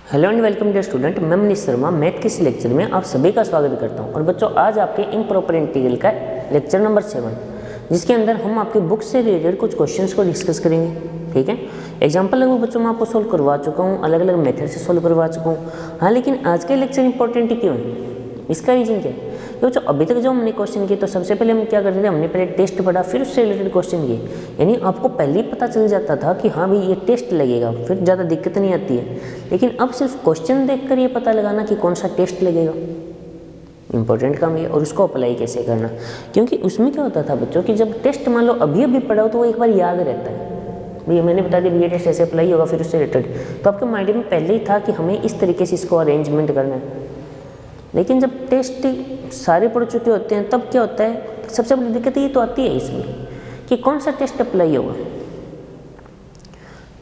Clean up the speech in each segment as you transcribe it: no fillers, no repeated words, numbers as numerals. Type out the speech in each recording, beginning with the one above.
Hello and welcome dear student, मैं Manish Sharma math के इस लेक्चर में आप सभी का स्वागत करता हूं। और बच्चों, आज आपके इम्प्रॉपर इंटीग्रल का लेक्चर नंबर 7, जिसके अंदर हम आपकी बुक से रिलेटेड कुछ क्वेश्चंस को डिस्कस करेंगे। ठीक है, एग्जांपल लगभग बच्चों मैं आपको सोल्व करवा चुका हूं, अलग अलग मेथड से सोल्व करवा चुका हूं। हाँ, लेकिन आज का लेक्चर इंपॉर्टेंट क्यों है, इसका रीजन क्या है? तो अभी तक जो हमने क्वेश्चन किए, तो सबसे पहले हम क्या करते थे, हमने पहले टेस्ट पढ़ा, फिर उससे रिलेटेड क्वेश्चन किए। यानी आपको पहले ही पता चल जाता था कि हाँ भाई ये टेस्ट लगेगा, फिर ज़्यादा दिक्कत नहीं आती है। लेकिन अब सिर्फ क्वेश्चन देखकर ये पता लगाना कि कौन सा टेस्ट लगेगा, इंपॉर्टेंट काम है। और उसको अप्लाई कैसे करना, क्योंकि उसमें क्या होता था बच्चों कि जब टेस्ट मान लो अभी अभी पढ़ाओ तो वो एक बार याद रहता है। भैया मैंने बता दिया ये टेस्ट ऐसे अप्लाई होगा, फिर उससे रिलेटेड तो आपके माइंड में पहले ही था कि हमें इस तरीके से इसको अरेंजमेंट करना है। लेकिन जब टेस्ट सारे पढ़ चुके होते हैं तब क्या होता है, सबसे बड़ी दिक्कत ये तो आती है इसमें कि कौन सा टेस्ट अप्लाई होगा।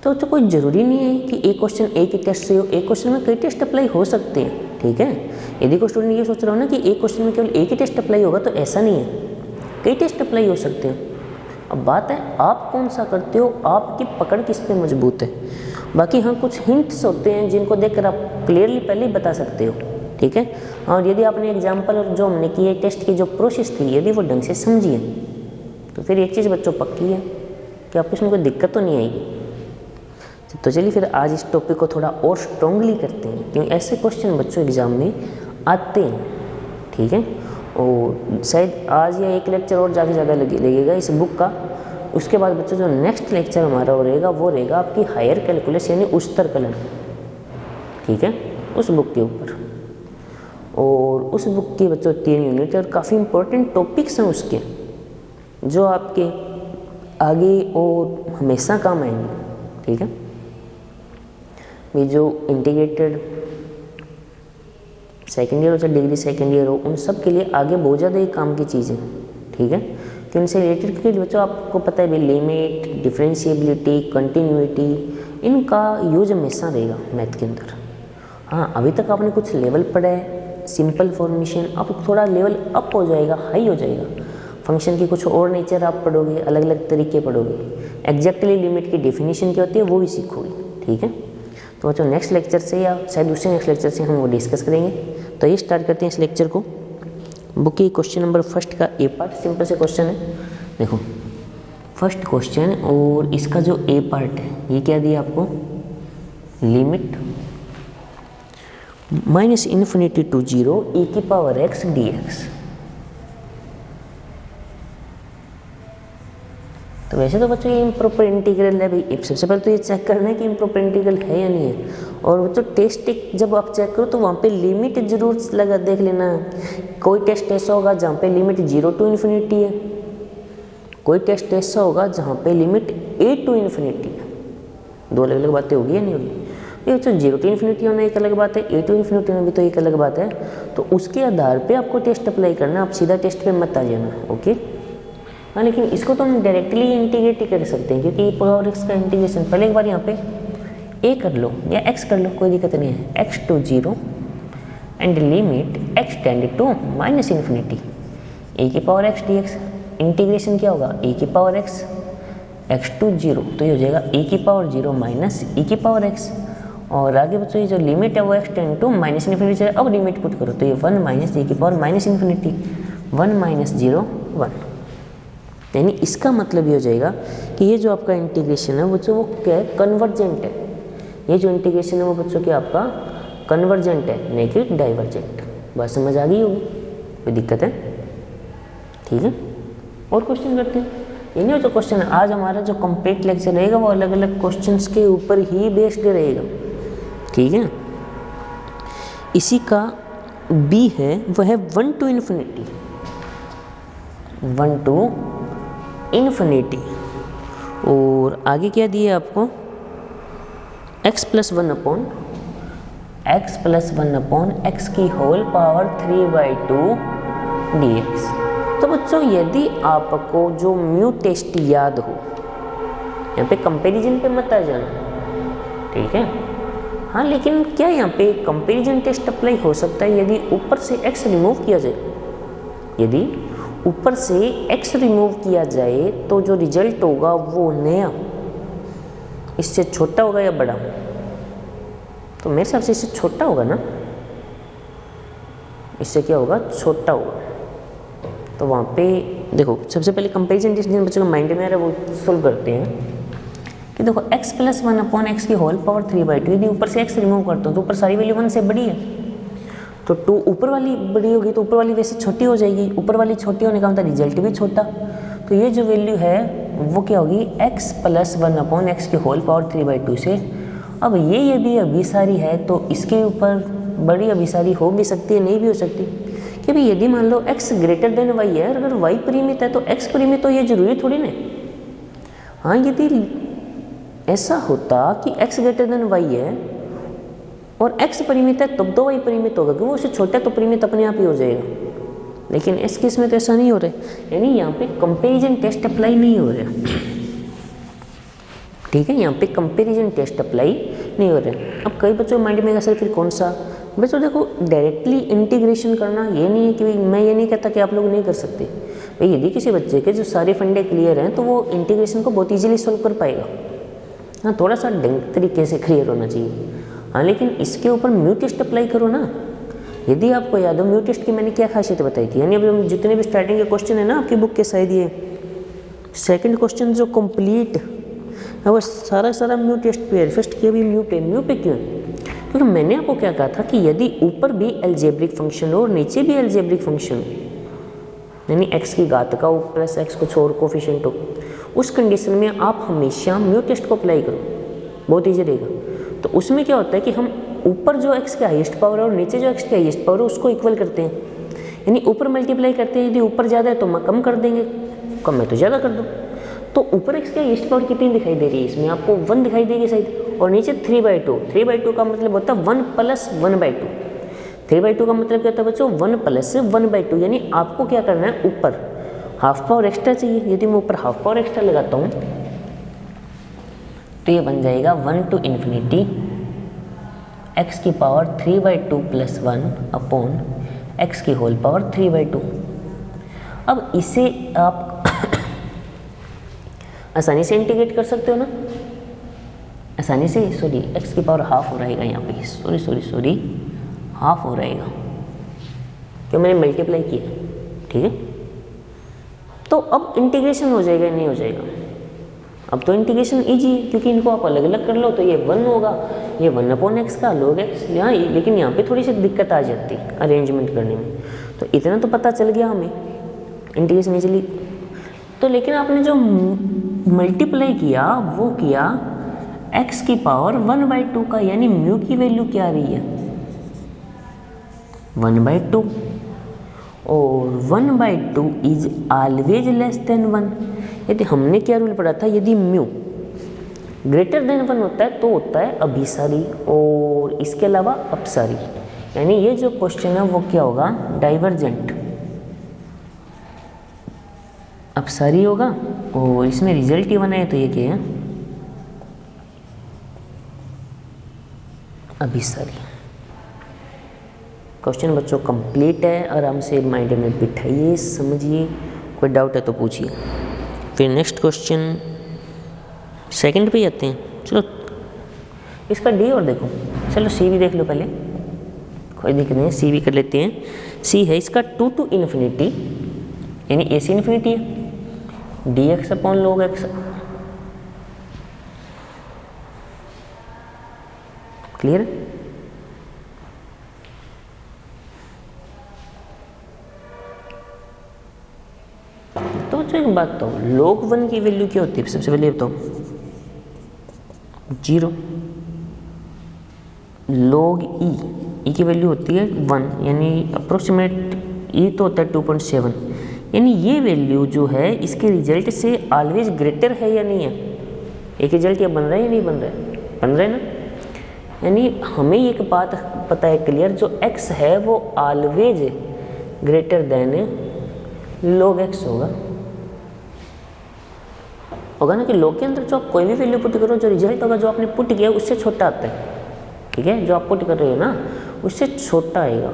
तो कोई ज़रूरी नहीं है कि एक क्वेश्चन एक ही टेस्ट से हो, एक क्वेश्चन में कई टेस्ट अप्लाई हो सकते हैं। ठीक है, यदि कोई स्टूडेंट ये सोच रहा हो ना कि एक क्वेश्चन में केवल एक ही टेस्ट अप्लाई होगा, तो ऐसा नहीं है, कई टेस्ट अप्लाई हो सकते हैं। अब बात है आप कौन सा करते हो, आपकी पकड़ किस पे मजबूत है। बाकी हाँ, कुछ हिंट्स होते हैं जिनको देखकर आप क्लियरली पहले ही बता सकते हो। ठीक है, और यदि आपने एग्जाम्पल और जो हमने किए टेस्ट की जो प्रोसेस थी, यदि वो ढंग से समझिए, तो फिर एक चीज़ बच्चों पक्की है कि आपको इसमें कोई दिक्कत तो नहीं आएगी। तो चलिए फिर आज इस टॉपिक को थोड़ा और स्ट्रांगली करते हैं, क्योंकि ऐसे क्वेश्चन बच्चों एग्जाम में आते हैं। ठीक है, और शायद आज या एक लेक्चर और ज़्यादा लगेगा इस बुक का। उसके बाद बच्चों जो नेक्स्ट लेक्चर हमारा रहेगा वो रहेगा आपकी हायर कैलकुलस यानी उच्चतर कलन। ठीक है, उस बुक के ऊपर, और उस बुक की बच्चों 3 यूनिट और काफ़ी इंपॉर्टेंट टॉपिक्स हैं उसके, जो आपके आगे और हमेशा काम आएंगे। ठीक है, ये जो इंटीग्रेटेड सेकेंड ईयर हो चाहे डिग्री सेकेंड ईयर हो, उन सब के लिए आगे बहुत ज़्यादा ये काम की चीज़ें। ठीक है, कि उनसे रिलेटेड क्योंकि बच्चों आपको पता है भाई लिमिट, डिफरेंशिएबिलिटी, कंटिन्यूटी, इनका यूज हमेशा रहेगा मैथ के अंदर। हाँ, अभी तक आपने कुछ लेवल पढ़ा है, सिंपल फॉर्मेशन, अब थोड़ा लेवल अप हो जाएगा, हाई हो जाएगा। फंक्शन की कुछ और नेचर आप पढ़ोगे, अलग अलग तरीके पढ़ोगे, एग्जैक्टली लिमिट की डेफिनेशन क्या होती है वो भी सीखोगे। ठीक है, तो बच्चों नेक्स्ट लेक्चर से या शायद दूसरे नेक्स्ट लेक्चर से हम वो डिस्कस करेंगे। तो ये स्टार्ट करते हैं इस लेक्चर को। बुक की क्वेश्चन नंबर फर्स्ट का ए पार्ट सिंपल से क्वेश्चन है। देखो फर्स्ट क्वेश्चन, और इसका जो ए पार्ट है ये क्या दिया आपको, लिमिट -∞ to 0 e⁻x dx। तो वैसे तो बच्चों ये इम्प्रॉपर इंटीग्रल है भाई। सबसे पहले तो ये चेक करना है कि इम्प्रॉपर इंटीग्रल है या नहीं है। और बच्चों टेस्ट जब आप चेक करो तो वहाँ पे लिमिट जरूर लगा देख लेना। कोई टेस्ट ऐसा होगा जहाँ पे लिमिट 0 to ∞ है, कोई टेस्ट ऐसा होगा जहाँ पे लिमिट a to ∞ है। दो अलग अलग बातें होगी या नहीं होगी? ये बच्चों 0 to ∞ होना एक अलग बात है, a to ∞ होना भी तो एक अलग बात है। तो उसके आधार पे आपको टेस्ट अप्लाई करना, आप सीधा टेस्ट पे मत आ जाना। ओके, हाँ, लेकिन इसको तो हम डायरेक्टली इंटीग्रेट ही कर सकते हैं, क्योंकि e⁻x का इंटीग्रेशन पहले एक बार यहाँ पे a कर लो या x कर लो, कोई दिक्कत नहीं है। x to 0 and limit x tend to -∞ e⁻x dx। Integration क्या होगा, e⁻x x to 0, तो ये हो जाएगा e⁻0 माइनस e⁻x। और आगे बच्चों ये जो लिमिट है वो x टेंड टू -∞ है। अब लिमिट पुट करो तो ये 1 माइनस e⁻∞ 1 माइनस 0 1। यानी इसका मतलब ये हो जाएगा कि ये जो आपका इंटीग्रेशन है बच्चों वो क्या है, कन्वर्जेंट है। ये जो इंटीग्रेशन है वो बच्चों क्या आपका कन्वर्जेंट है, नहीं कि डाइवर्जेंट। बात समझ आ गई होगी, कोई दिक्कत है? ठीक है, और क्वेश्चन करते हैं। ये नहीं हो जो क्वेश्चन आज हमारा जो कंप्लीट लेक्चर रहेगा वो अलग अलग क्वेश्चंस के ऊपर ही बेस्ड रहेगा। ठीक है, इसी का बी है वह है 1 to ∞, 1 to ∞। और आगे क्या दिया आपको, x + 1/x की होल पावर 3/2 dx। तो बच्चों यदि आपको जो म्यू टेस्ट याद हो, यहाँ पे कंपैरिजन पे मत आ जाना। ठीक है, हाँ, लेकिन क्या यहाँ पे कंपैरिजन टेस्ट अप्लाई हो सकता है यदि ऊपर से x रिमूव किया जाए। यदि ऊपर से x रिमूव किया जाए तो जो रिजल्ट होगा वो नया इससे छोटा होगा या बड़ा? तो मेरे हिसाब से इससे छोटा होगा ना, इससे क्या होगा, छोटा होगा। तो वहाँ पे देखो सबसे पहले कंपेरिजन टेस्ट जिन बच्चों को माइंड में आ रहा है वो सोल्व करते हैं कि देखो x प्लस 1 अपॉन एक्स की होल पावर 3/2, यदि ऊपर से x रिमूव करता हूँ तो ऊपर सारी वैल्यू 1 से बड़ी है, तो 2 ऊपर वाली बड़ी होगी तो ऊपर वाली वैसे छोटी हो जाएगी, ऊपर वाली छोटी होने का मतलब रिजल्ट भी छोटा। तो ये जो वैल्यू है वो क्या होगी, x प्लस 1 अपॉन एक्स की होल पावर 3/2 से। अब ये यदि अभिसारी है तो इसके ऊपर बड़ी अभिसारी हो भी सकती है, नहीं भी हो सकती। कि भाई यदि मान लो x ग्रेटर देन y है, अगर y परिमित है तो x परिमित तो ये जरूरी थोड़ी ना। हाँ, यदि ऐसा होता कि x ग्रेटर देन y है और x परिमित है तब तो y परिमित होगा, क्योंकि उससे छोटा तो परिमित अपने आप ही हो जाएगा। लेकिन इस केस में तो ऐसा नहीं हो रहा है, यानी यहाँ पे कंपैरिजन टेस्ट अप्लाई नहीं हो रहा है। ठीक है, यहाँ पे कंपैरिजन टेस्ट अप्लाई नहीं हो रहा है। अब कई बच्चों माइंड में आएगा सर फिर कौन सा। बच्चों देखो, डायरेक्टली इंटीग्रेशन करना ये नहीं है कि मैं ये नहीं कहता कि आप लोग नहीं कर सकते। भाई यदि किसी बच्चे के जो सारे फंडे क्लियर हैं तो वो इंटीग्रेशन को बहुत ईजिली सॉल्व कर पाएगा। हाँ, थोड़ा सा ढंग तरीके से क्लियर होना चाहिए। हाँ, लेकिन इसके ऊपर म्यू टेस्ट अप्लाई करो ना। यदि आपको याद हो म्यू टेस्ट की मैंने क्या खासियत बताई थी, यानी अब जितने भी स्टार्टिंग के क्वेश्चन है ना आपकी बुक के शायद ये सेकंड क्वेश्चन जो कंप्लीट है वो सारा म्यू टेस्ट पे है। फर्स्ट किया भी म्यू पे क्यों है? क्योंकि मैंने आपको क्या कहा था कि यदि ऊपर भी अलजेब्रिक फंक्शन हो और नीचे भी अलजेब्रिक फंक्शन हो, यानी x की घात का हो प्लस x कुछ और कोफिशिएंट हो, उस कंडीशन में आप हमेशा म्यू टेस्ट को अप्लाई करो, बहुत ईजी रहेगा। तो उसमें क्या होता है कि हम ऊपर जो x की हाईएस्ट पावर है और नीचे जो x की हाईएस्ट पावर है उसको इक्वल करते हैं, यानी ऊपर मल्टीप्लाई करते हैं। यदि ऊपर ज़्यादा है तो कम कर देंगे, कम है तो ज़्यादा कर दो। तो ऊपर x की हाईएस्ट पावर कितनी दिखाई दे रही है, इसमें आपको 1 दिखाई देगी शायद, और नीचे 3/2। 3/2 का मतलब होता है 1 प्लस 1/2। 3/2 का मतलब क्या होता है बच्चों, 1 प्लस 1/2। यानी आपको क्या करना है, ऊपर हाफ पावर एक्स्ट्रा चाहिए। यदि मैं ऊपर हाफ पावर एक्स्ट्रा लगाता हूँ तो ये बन जाएगा 1 to ∞ x की पावर 3/2 प्लस 1 अपॉन x की होल पावर 3/2। अब इसे आप आसानी से इंटीग्रेट कर सकते हो ना, आसानी से। सॉरी, x की पावर हाफ हो रहेगा यहाँ पे, सॉरी हाफ हो रहेगा क्यों, मैंने मल्टीप्लाई किया। ठीक है, तो अब इंटीग्रेशन हो जाएगा, नहीं हो जाएगा? अब तो इंटीग्रेशन इजी है, क्योंकि इनको आप अलग अलग कर लो तो ये 1 होगा, ये 1 अपॉन एक्स का log x यहाँ। लेकिन यहाँ पे थोड़ी सी दिक्कत आ जाती है अरेंजमेंट करने में। तो इतना तो पता चल गया हमें इंटीग्रेशन इजीली। तो लेकिन आपने जो मल्टीप्लाई किया वो किया x की पावर 1/2 का, यानी म्यू की वैल्यू क्या आ रही है, 1/2। और 1/2 इज ऑलवेज लेस देन 1। यदि हमने क्या रूल पढ़ा था, यदि म्यू ग्रेटर देन 1 होता है तो होता है अभिसारी, और इसके अलावा अपसारी। यानी ये जो क्वेश्चन है वो क्या होगा, डाइवर्जेंट अपसारी होगा, और इसमें रिजल्ट ही 1 है तो ये क्या है, अभिसारी। क्वेश्चन बच्चों कंप्लीट है, आराम से माइंड में बिठाइए, समझिए, कोई डाउट है तो पूछिए। फिर नेक्स्ट क्वेश्चन सेकंड पे आते हैं। चलो इसका डी और देखो, चलो सी भी देख लो पहले, कोई दिक्कत नहीं है, सी भी कर लेते हैं। सी है इसका 2 to ∞, यानी AC इन्फिनिटी है, dx upon log x। Clear? तो बच्चों एक बात तो, log 1 की वैल्यू क्या होती है, सबसे पहले बताओ, 0। log e की वैल्यू होती है 1, यानी अप्रोक्सीमेट e तो होता है 2.7। यानी ये वैल्यू जो है इसके रिजल्ट से ऑलवेज ग्रेटर है या नहीं है, एक रिजल्ट या बन रहा है या नहीं बन रहा है, बन रहा है ना। यानी हमें एक बात पता है क्लियर, जो x है वो always greater than log x होगा ना, कि log के अंदर जो आप कोई भी वैल्यू पुट करो, जो रिजल्ट होगा जो आपने पुट किया उससे छोटा आता है। ठीक है, जो आप पुट कर रहे हो ना उससे छोटा आएगा।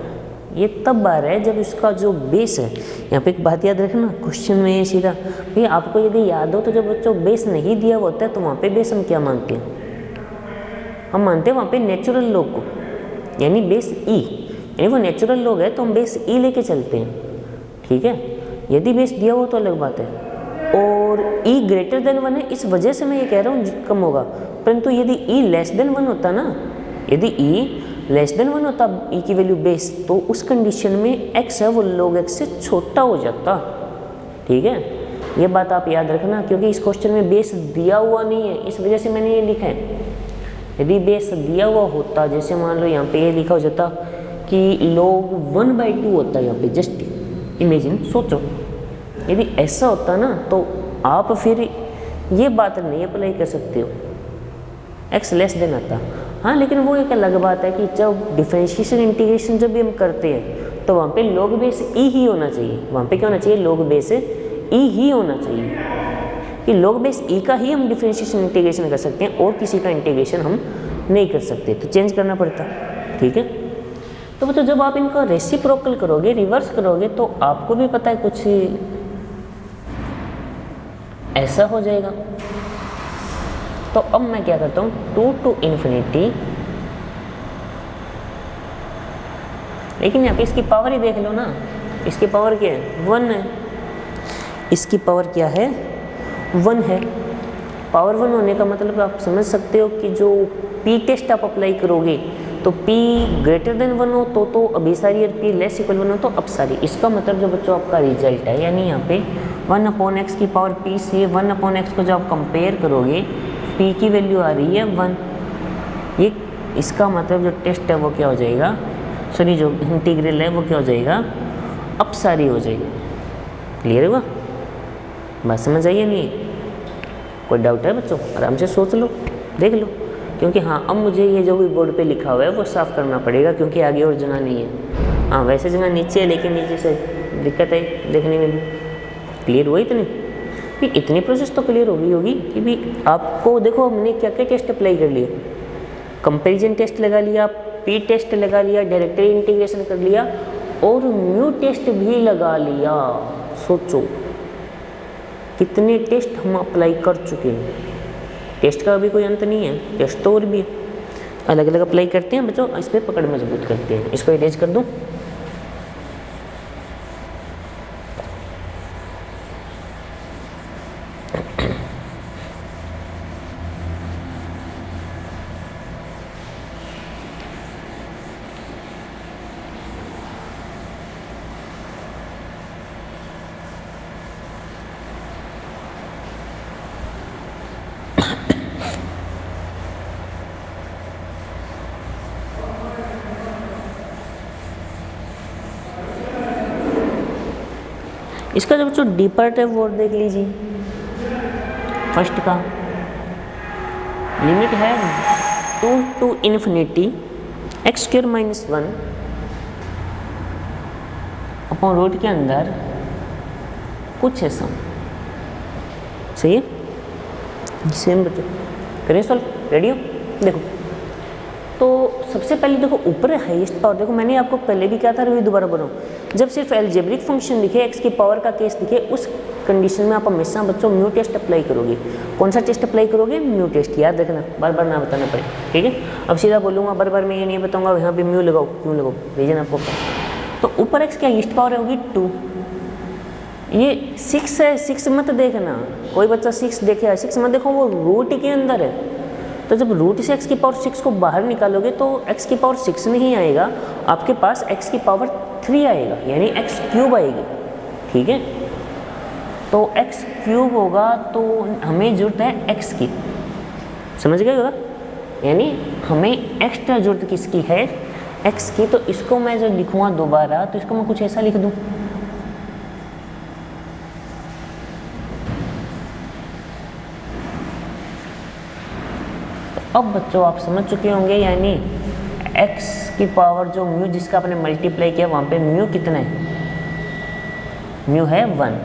ये तब आ रहा है जब इसका जो बेस है, यहाँ पे एक बात याद रखना, क्वेश्चन में सीधा भाई आपको यदि याद हो तो जब बच्चों बेस नहीं दिया होता है तो वहाँ पे बेस हम क्या मानते हैं, हम मानते हैं वहाँ पे नेचुरल लॉग को, यानी बेस ई, यानी वो नेचुरल लॉग है तो हम बेस ई लेके चलते हैं, ठीक है। यदि बेस दिया हो तो अलग बात है, और ई ग्रेटर देन 1 है, इस वजह से मैं ये कह रहा हूँ कम होगा। परंतु यदि ई लेस देन 1 होता ना, यदि ई लेस देन 1 होता ई की वैल्यू बेस, तो उस कंडीशन में एक्स है वो log x से छोटा हो जाता, ठीक है। ये बात आप याद रखना, क्योंकि इस क्वेश्चन में बेस दिया हुआ नहीं है, इस वजह से मैंने ये लिखा है। यदि बेस दिया हुआ होता, जैसे मान लो यहाँ पे ये लिखा हो जाता कि log 1/2 होता है, यहाँ पे जस्ट इमेजिन, सोचो यदि ऐसा होता ना तो आप फिर ये बात नहीं अप्लाई कर सकते हो, x लेस देन आता। हाँ, लेकिन वो एक अलग बात है कि जब डिफरेंशिएशन इंटीग्रेशन जब भी हम करते हैं तो वहाँ पे log बेस ई ही होना चाहिए, वहाँ पे क्या होना चाहिए, log बेस ई ही होना चाहिए, कि log बेस ई का ही हम डिफरेंशिएशन इंटीग्रेशन कर सकते हैं और किसी का इंटीग्रेशन हम नहीं कर सकते, तो चेंज करना पड़ता, ठीक है। तो बच्चों जब आप इनका रेसिप्रोकल करोगे, रिवर्स करोगे, तो आपको भी पता है कुछ ऐसा हो जाएगा। तो अब मैं क्या करता हूँ, 2 to ∞, लेकिन यहाँ पे इसकी पावर ही देख लो ना, इसकी पावर क्या है, 1 है, इसकी पावर क्या है, 1 है। पावर 1 होने का मतलब आप समझ सकते हो कि जो पी टेस्ट आप अप्लाई करोगे तो p ग्रेटर देन 1 हो तो अभिसारी, और p लेस इक्वल 1 हो तो अपसारी। इसका मतलब जो बच्चों आपका रिजल्ट है, यानी यहाँ पे 1/x की पावर p से 1/x को जब आप कंपेयर करोगे, p की वैल्यू आ रही है 1, ये इसका मतलब जो टेस्ट है वो क्या हो जाएगा, सॉरी जो इंटीग्रल है वो क्या हो जाएगा, अपसारी हो जाएगी। क्लियर हुआ, बात समझ आई है नहीं, कोई डाउट है बच्चों, आराम से सोच लो, देख लो, क्योंकि हाँ अब मुझे ये जो भी बोर्ड पे लिखा हुआ है वो साफ़ करना पड़ेगा, क्योंकि आगे और जगह नहीं है। हाँ वैसे जगह नीचे है, लेकिन नीचे से दिक्कत है देखने में भी। क्लियर हुआ इतनी, कि इतनी प्रोसेस तो क्लियर होगी कि भी आपको देखो हमने क्या क्या टेस्ट अप्लाई कर लिए, कंपेरिजन टेस्ट लगा लिया, पी टेस्ट लगा लिया, डायरेक्टली इंटीग्रेशन कर लिया, और म्यू टेस्ट भी लगा लिया। सोचो कितने टेस्ट हम अप्लाई कर चुके हैं, टेस्ट का अभी कोई अंत नहीं है, टेस्ट तो और भी अलग अलग अप्लाई करते हैं बच्चों, इस पर पकड़ मजबूत करते हैं। इसको इरेज कर दूं, इसका जो बच्चों डी पार्ट है वो देख लीजिए। फर्स्ट का लिमिट है 2 to x² - 1 अपॉन रूट के अंदर कुछ ऐसा, सही है, सेम बच्चों करें सॉल्व, रेडी हो। देखो तो सबसे पहले देखो ऊपर है हाईएस्ट पावर, देखो मैंने आपको पहले भी कहा था, रिव्यू दोबारा बनाओ, जब सिर्फ अलजेब्रिक फंक्शन दिखे, x की पावर का केस दिखे, उस कंडीशन में आप हमेशा बच्चों म्यू टेस्ट अप्लाई करोगे। कौन सा टेस्ट अप्लाई करोगे, म्यू टेस्ट, याद रखना, बार बार ना बताना पड़े, ठीक है। अब सीधा बोलूँगा, बार बार मैं ये नहीं बताऊँगा यहाँ पे म्यू लगाओ, क्यों लगाओ, रीजन आपको पता। तो ऊपर x की हाईएस्ट पावर होगी 2, ये 6 है, 6 मत देखना, कोई बच्चा 6 देखे, 6 मत देखो, वो रूट के अंदर है। तो जब रूट से x की पावर 6 को बाहर निकालोगे तो x की पावर 6 नहीं आएगा, आपके पास x की पावर 3 आएगा, यानी x³ आएगी, ठीक है। तो x³ होगा तो हमें जरूरत है x की, समझ गए होगा, यानी हमें एक्स्ट्रा जरूरत किसकी है, x की। तो इसको मैं जब लिखूँगा दोबारा तो इसको मैं कुछ ऐसा लिख दूँ, अब बच्चों आप समझ चुके होंगे, यानी x की पावर जो म्यू जिसका आपने मल्टीप्लाई किया वहाँ पे म्यू कितना है, म्यू है 1।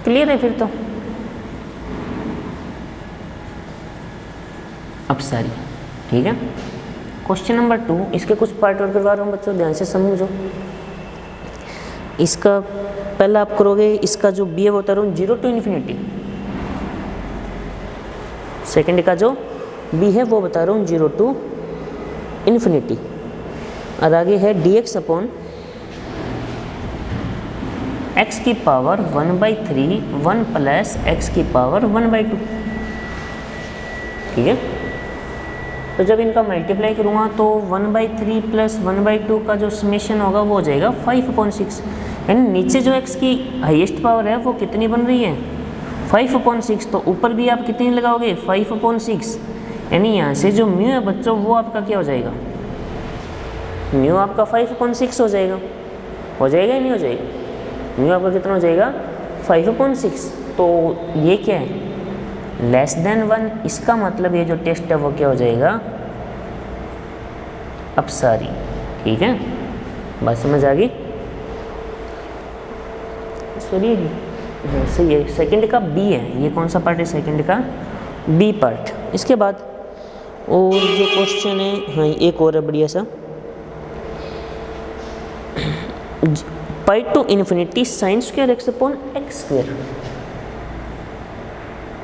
क्लियर है फिर तो, अब सारी, ठीक है। क्वेश्चन नंबर 2, इसके कुछ पार्ट और करवा रहा हूँ बच्चों, ध्यान से समझो। इसका पहला आप करोगे, इसका जो बी है वो बता रहा हूँ 0 to ∞, सेकेंड का जो बी है वो बता रहा हूँ 0 to इन्फिनिटी। और आगे है dx अपॉन x की पावर 1/3 1 प्लस x की पावर 1/2। ठीक है, तो जब इनका मल्टीप्लाई करूँगा तो 1/3 प्लस 1/2 का जो समेशन होगा वो हो जाएगा 5/6। यानी नीचे जो x की हाईएस्ट पावर है वो कितनी बन रही है 5/6, तो ऊपर भी आप कितनी लगाओगे 5/6। यानी यहाँ से जो म्यू है बच्चों वो आपका क्या हो जाएगा, म्यू आपका 5/6 हो जाएगा या नहीं हो जाएगा, म्यू आपका कितना हो जाएगा 5/6। तो ये क्या है लेस देन 1, इसका मतलब ये जो टेस्ट है वो क्या हो जाएगा अपसारी। ठीक है, बात समझ आ गई। सॉरी सही है, सेकंड का बी है, ये कौन सा पार्ट है सेकंड का बी पार्ट। इसके बाद और जो क्वेश्चन है, हाँ एक और है बढ़िया सा, pi to infinity sine square x upon x square.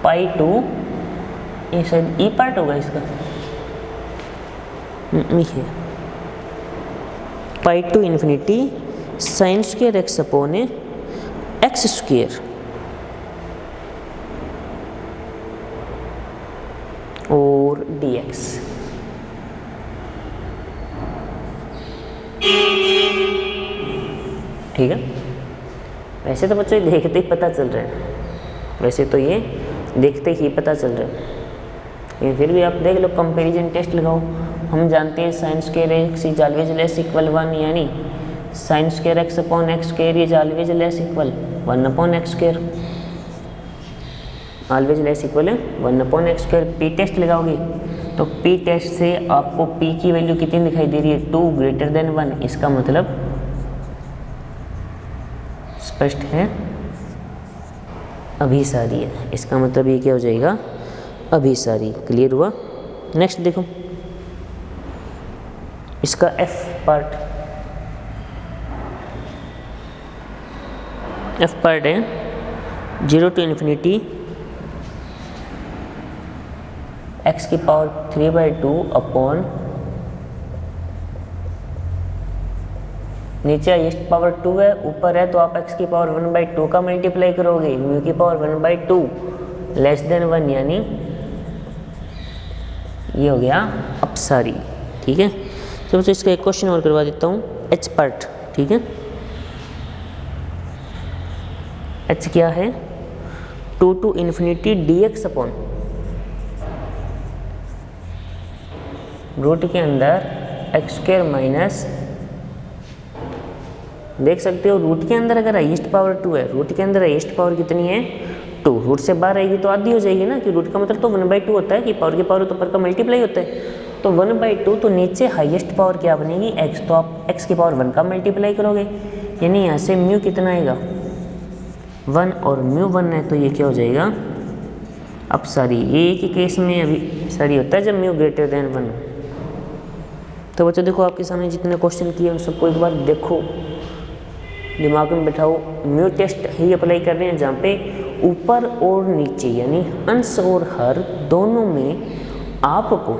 Pi to, ये शायद ई पार्ट होगा इसका, है pi to infinity sine square x upon x square और dx। ठीक है, वैसे तो बच्चों ये देखते ही पता चल रहा है, वैसे तो ये देखते ही पता चल रहा है, लेकिन फिर भी आप देख लो, कंपैरिजन टेस्ट लगाओ। हम जानते हैं sine square x is always less equal 1, यानी sine square x upon x square is always less equal 1 upon x square, always less equal 1 upon x square. P test लगाओगे तो पी टेस्ट से आपको P की value कितनी दिखाई दे रही है 2 ग्रेटर देन 1, इसका मतलब स्पष्ट है अभिसारी है, इसका मतलब ये क्या हो जाएगा अभिसारी। क्लियर हुआ। नेक्स्ट देखो इसका एफ पार्ट, एफ पार्ट है 0 टू इन्फिनिटी x की पावर 3/2 अपॉन नीचे हाईएस्ट पावर 2 है, ऊपर है तो आप x की पावर 1/2 का मल्टीप्लाई करोगे, म्यू की पावर 1/2 लेस देन 1, यानी ये हो गया अपसारी। ठीक है, तो इसका एक क्वेश्चन और करवा देता हूँ, एच पार्ट। ठीक है, एच क्या है 2 to infinity dx upon root के अंदर एक्स स्क्वायर माइनस, देख सकते हो रूट के अंदर अगर हाईएस्ट पावर 2 है, रूट के अंदर हाईएस्ट पावर कितनी है 2, रूट से बाहर आएगी तो आधी हो जाएगी ना, कि रूट का मतलब तो 1/2 होता है कि पावर के पावर ऊपर का मल्टीप्लाई होता है, तो 1/2, तो नीचे हाईएस्ट पावर क्या बनेगी x, तो आप x की पावर 1 का मल्टीप्लाई करोगे, यानी यहाँ से म्यू कितना आएगा 1, और म्यू 1 है तो ये क्या हो जाएगा अपसारी। ये एक ही केस में अभी सारी होता है जब म्यू ग्रेटर देन 1। तो बच्चों देखो आपके सामने जितने क्वेश्चन किए उन सबको एक बार देखो, दिमाग में बैठाओ। म्यू टेस्ट ही अप्लाई कर रहे हैं जहाँ पे ऊपर और नीचे यानी अंश और हर दोनों में आपको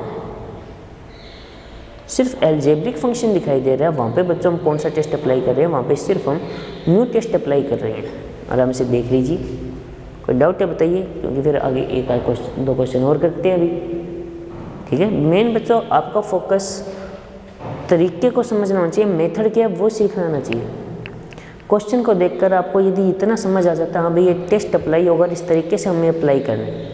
सिर्फ एल्जेब्रिक फंक्शन दिखाई दे रहा है, वहाँ पे बच्चों हम कौन सा टेस्ट अप्लाई कर रहे हैं, वहाँ पे सिर्फ हम म्यू टेस्ट अप्लाई कर रहे हैं। आराम से देख लीजिए, कोई डाउट है बताइए, क्योंकि फिर आगे एक आध क्वेश्चन 2 क्वेश्चन और करते हैं अभी। ठीक है, मेन बच्चों आपका फोकस तरीके को समझना होना चाहिए, मेथड क्या है वो सीखना आना चाहिए। क्वेश्चन को देखकर आपको यदि इतना समझ आ जाता है हाँ भाई ये टेस्ट अप्लाई होगा, इस तरीके से हमें अप्लाई करना है,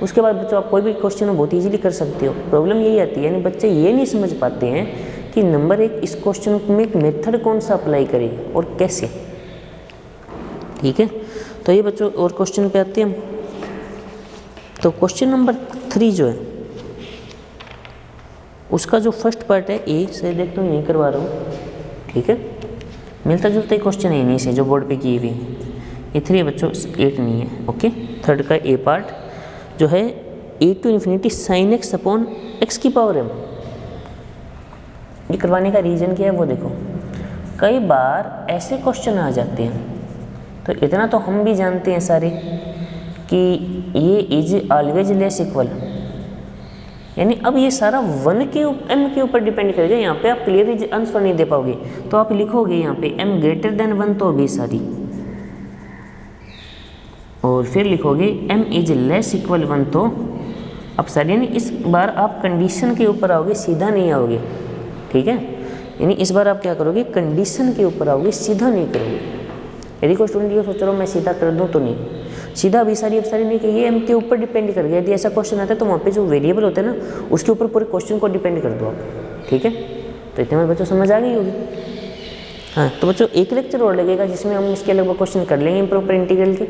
उसके बाद बच्चों आप कोई भी क्वेश्चन बहुत ईजीली कर सकते हो। प्रॉब्लम यही आती है, यानी बच्चे ये नहीं समझ पाते हैं कि नंबर 1 इस क्वेश्चन में एक मेथड कौन सा अप्लाई करें और कैसे। ठीक है, तो ये बच्चों और क्वेश्चन पे आते हैं हम। तो क्वेश्चन नंबर 3 जो है उसका जो फर्स्ट पार्ट है ए से देखता हूँ यहीं करवा रहा हूँ। ठीक है, मिलता जुलता ही क्वेश्चन है इन्हीं से जो बोर्ड पे किए हुए हैं। ये 3 है बच्चों, 8 नहीं है। ओके, थर्ड का ए पार्ट जो है A to infinity sine x upon x की पावर m। ये करवाने का रीज़न क्या है वो देखो, कई बार ऐसे क्वेश्चन आ जाते हैं, तो इतना तो हम भी जानते हैं सारे कि ये इज ऑलवेज लेस इक्वल यानी अब ये सारा वन के एम के ऊपर डिपेंड करेगा। यहाँ पे आप क्लियरली आंसर नहीं दे पाओगे, तो आप लिखोगे यहाँ पे m ग्रेटर देन 1 तो भी सारी, और फिर लिखोगे m इज लेस इक्वल 1 तो अब सारी। यानी इस बार आप कंडीशन के ऊपर आओगे, सीधा नहीं आओगे, ठीक है। यानी इस बार आप क्या करोगे, कंडीशन के ऊपर आओगे, सीधा नहीं करोगे। यदि कोई स्टूडेंट ये सोच रहा हो मैं सीधा कर दूँ, तो नहीं, सीधा अब सारी नहीं कि ये m के ऊपर डिपेंड कर गया। यदि ऐसा क्वेश्चन आता है तो वहाँ पे जो वेरिएबल होते हैं ना उसके ऊपर पूरे क्वेश्चन को डिपेंड कर दो आप, ठीक है। तो इतने में बच्चों समझ आ गई होगी। हाँ, तो बच्चों एक लेक्चर और लगेगा जिसमें हम इसके अलग क्वेश्चन कर लेंगे इम्प्रॉपर इंटीग्रल के,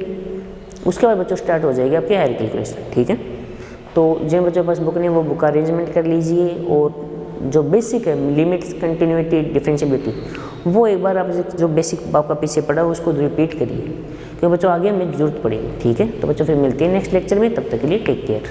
उसके बाद बच्चों स्टार्ट हो जाएगी आपकी हायर कैलकुलेशन, ठीक है। तो जिन बच्चों के पास बुक नहीं है वो बुक अरेंजमेंट कर लीजिए, और जो बेसिक है लिमिट्स, कंटिन्यूटी, डिफरेंशिएबिलिटी, वो एक बार आप जो बेसिक आपका पीछे पढ़ा है उसको रिपीट करिए, क्योंकि बच्चों आगे हमें जरूरत पड़ेगी, ठीक है। तो बच्चों फिर मिलते हैं नेक्स्ट लेक्चर में, तब तक के लिए टेक केयर।